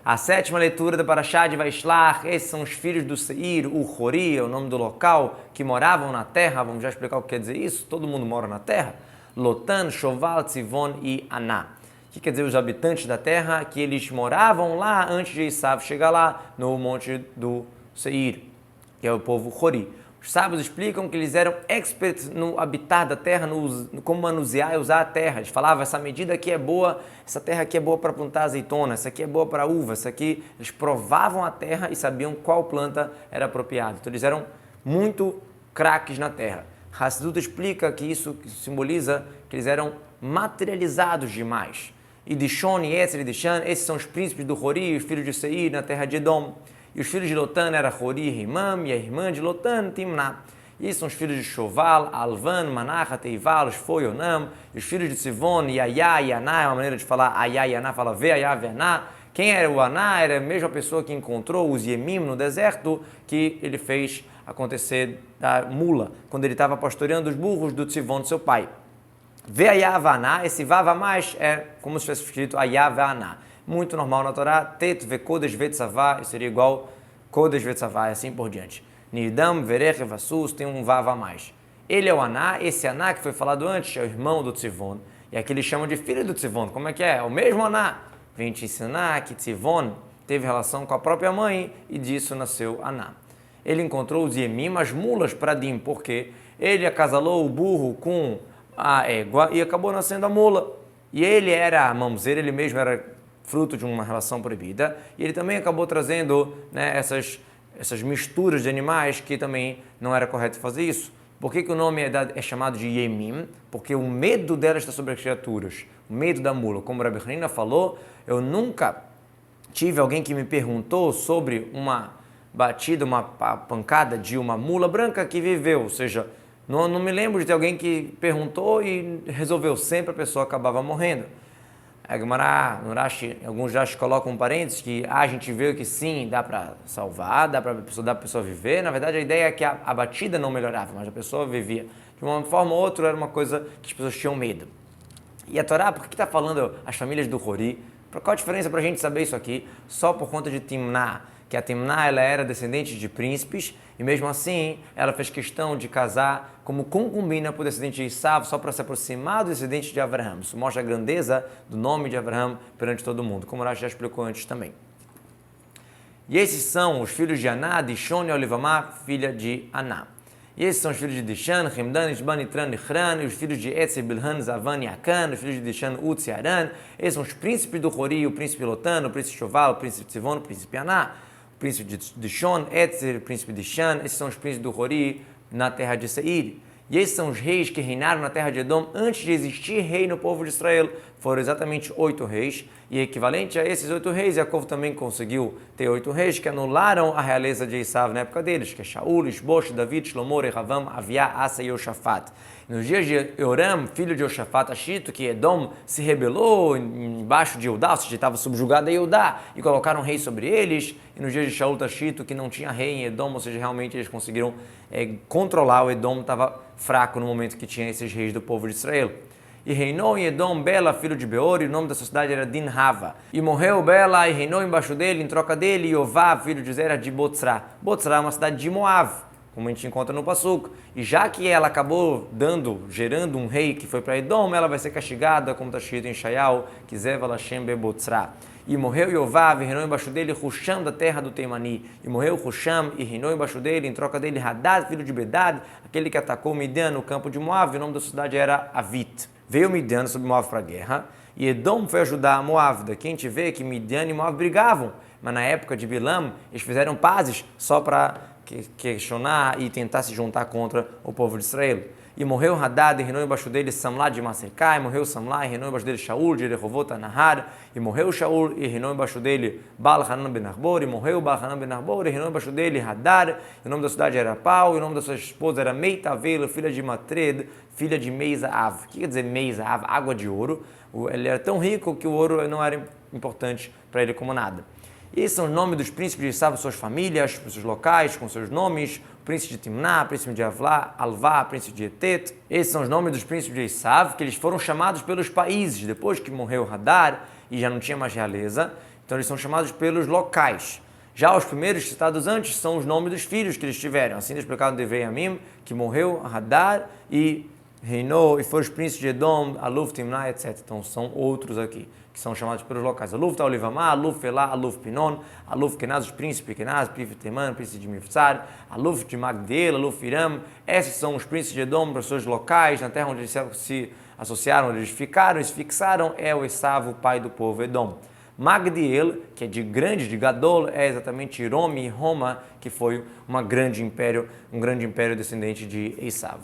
A sétima leitura da Parashá de Vaishlach, esses são os filhos do Seir, o Hori, é o nome do local, que moravam na terra. Vamos já explicar o que quer dizer isso? Todo mundo mora na terra. Lotan, Shoval, Tzivon e Aná. O que quer dizer os habitantes da terra? Que eles moravam lá antes de Esav chegar lá, no monte do Seir, que é o povo Hori. Os sábios explicam que eles eram experts no habitar da terra, no como manusear e usar a terra. Eles falavam, essa medida aqui é boa, essa terra aqui é boa para plantar azeitona, essa aqui é boa para uva, essa aqui... Eles provavam a terra e sabiam qual planta era apropriada. Então eles eram muito craques na terra. Hassidut explica que isso simboliza que eles eram materializados demais. E Dishon, Yetzer e Dishan, esses são os príncipes do Hori, os filhos de Seir, na terra de Edom. E os filhos de Lotan eram Hori e Rimam, e a irmã de Lotan, Timná. E esses são os filhos de Shoval, Alvan, Manacha, Teival, os Foionam. E os filhos de Tzivon, Yayá e Aná, é uma maneira de falar Ayá e Aná, fala Veayá, Veaná. Quem era o Aná? Era a mesma pessoa que encontrou os Yemim no deserto, que ele fez acontecer da mula, quando ele estava pastoreando os burros do Tzivon, seu pai. Veayá, Vaná, esse Vava mais é como se fosse escrito Ayá, Veaná. Muito normal na Torá, Tet, Vekodesh, Vetzavá, seria igual Kodesh, Vetzavá, e assim por diante. Nirdam, Verech, Vassus, tem um Vav a mais. Ele é o Aná, esse Aná que foi falado antes, é o irmão do Tzivon, e aqui eles chamam de filho do Tzivon. Como é que é? É o mesmo Aná. Vem te ensinar que Tzivon teve relação com a própria mãe, e disso nasceu Aná. Ele encontrou os Yemim, as mulas para Dim, porque ele acasalou o burro com a égua e acabou nascendo a mula. E ele era mamzer, ele mesmo era fruto de uma relação proibida, e ele também acabou trazendo, né, essas misturas de animais que também não era correto fazer isso. Por que o nome é chamado de Yemim? Porque o medo dela está sobre as criaturas, o medo da mula. Como o Rabbi Hanina falou, eu nunca tive alguém que me perguntou sobre uma batida, uma pancada de uma mula branca que viveu, ou seja, não me lembro de ter alguém que perguntou e resolveu, sempre a pessoa acabava morrendo. A Gemara, no Rashi, alguns Rashi colocam um parênteses que a gente vê que sim, dá para salvar, dá para a pessoa viver. Na verdade, a ideia é que a batida não melhorava, mas a pessoa vivia. De uma forma ou outra, era uma coisa que as pessoas tinham medo. E a Torá, por que está falando as famílias do Hori? Qual a diferença para a gente saber isso aqui? Só por conta de Timná, que a Timná ela era descendente de príncipes, e mesmo assim ela fez questão de casar como concubina para o descendente de Esav, só para se aproximar do descendente de Avraham. Isso mostra a grandeza do nome de Avraham perante todo mundo, como o Rashi já explicou antes também. E esses são os filhos de Aná, Dishon e Olivamá, filha de Aná. E esses são os filhos de Dishan, Hemdan, Ishban, Itran, Ichran, e os filhos de Etzer, Bilhan, Zavan e Akan, os filhos de Dishan, Utz e Aran. Esses são os príncipes do Hori, o príncipe Lotan, o príncipe Shoval, o príncipe Tzivon, o príncipe Aná, o príncipe de Dishon, Etzer, o príncipe de Dishan. Esses são os príncipes do Hori na terra de Seir. E esses são os reis que reinaram na terra de Edom antes de existir rei no povo de Israel. Foram exatamente 8 reis. E equivalente a esses 8 reis, Yaakov também conseguiu ter 8 reis que anularam a realeza de Esav na época deles, que é Shaul, Ishbosh, David, Shlomo, Rehavam, Aviá, Asa e Yoshafat. Nos dias de Yoram, filho de Yoshafat Ashito, que Edom se rebelou embaixo de Eudá, ou seja, estava subjugado a Eudá, e colocaram um rei sobre eles. E nos dias de Shaul Tashito, que não tinha rei em Edom, ou seja, realmente eles conseguiram controlar. O Edom estava fraco no momento que tinha esses reis do povo de Israel. E reinou em Edom Bela, filho de Beor, e o nome da sua cidade era Dinhava. E morreu Bela e reinou embaixo dele, em troca dele, Yová, filho de Zera, de Botzra. Botzra é uma cidade de Moav, como a gente encontra no Passuco. E já que ela acabou gerando um rei que foi para Edom, ela vai ser castigada, como está escrito em Shaial, que Zeva Lashem Bebotzra. E morreu Yová, e reinou embaixo dele Husham, da terra do Teimani. E morreu Husham, e reinou embaixo dele, em troca dele, Hadad, filho de Bedad, aquele que atacou Midian no campo de Moav. E o nome da cidade era Avit. Veio Midian sobre Moav para a guerra, e Edom foi ajudar a Moav. Daqui a gente vê que Midian e Moav brigavam, mas na época de Bilam, eles fizeram pazes só para questionar e tentar se juntar contra o povo de Israel. E morreu Hadad, e reinou embaixo dele Samlá de Massecá, e morreu Samlá, e reinou embaixo dele Shaul de Rehovot Nahar, e morreu Shaul, e reinou embaixo dele Baal-Hanan ben Arbor, e morreu Baal-Hanan ben Arbor, e reinou embaixo dele Hadar, e o nome da cidade era Pau, e o nome da sua esposa era Meitavela, filha de Matred, filha de Meisav. O que quer dizer Meisav? Água de ouro. Ele era tão rico que o ouro não era importante para ele como nada. E esses são os nomes dos príncipes de Esav, suas famílias, seus locais, com seus nomes. O príncipe de Timná, príncipe de Alvá, príncipe de Etet. Esses são os nomes dos príncipes de Esav, que eles foram chamados pelos países. Depois que morreu Hadar e já não tinha mais realeza, Então eles são chamados pelos locais. Já os primeiros citados antes são os nomes dos filhos que eles tiveram. Assim é explicado de Veiamim, que morreu, Hadar e reinou, e foram os príncipes de Edom, Aluf, Timnai, etc. Então são outros aqui, que são chamados pelos locais. Aluf tá Olivamá, Aluf Elá, Aluf Pinon, Aluf Kenaz, os príncipes Kenaz, príncipe Teman, príncipe de Mifsar, Aluf de Magdel, Aluf Iram. Esses são os príncipes de Edom, pessoas locais, na terra onde eles se associaram, onde eles ficaram e se fixaram, é o Esav, o pai do povo Edom. Magdiel, que é de grande, de Gadol, é exatamente Romi, Roma, que foi um grande império descendente de Esav.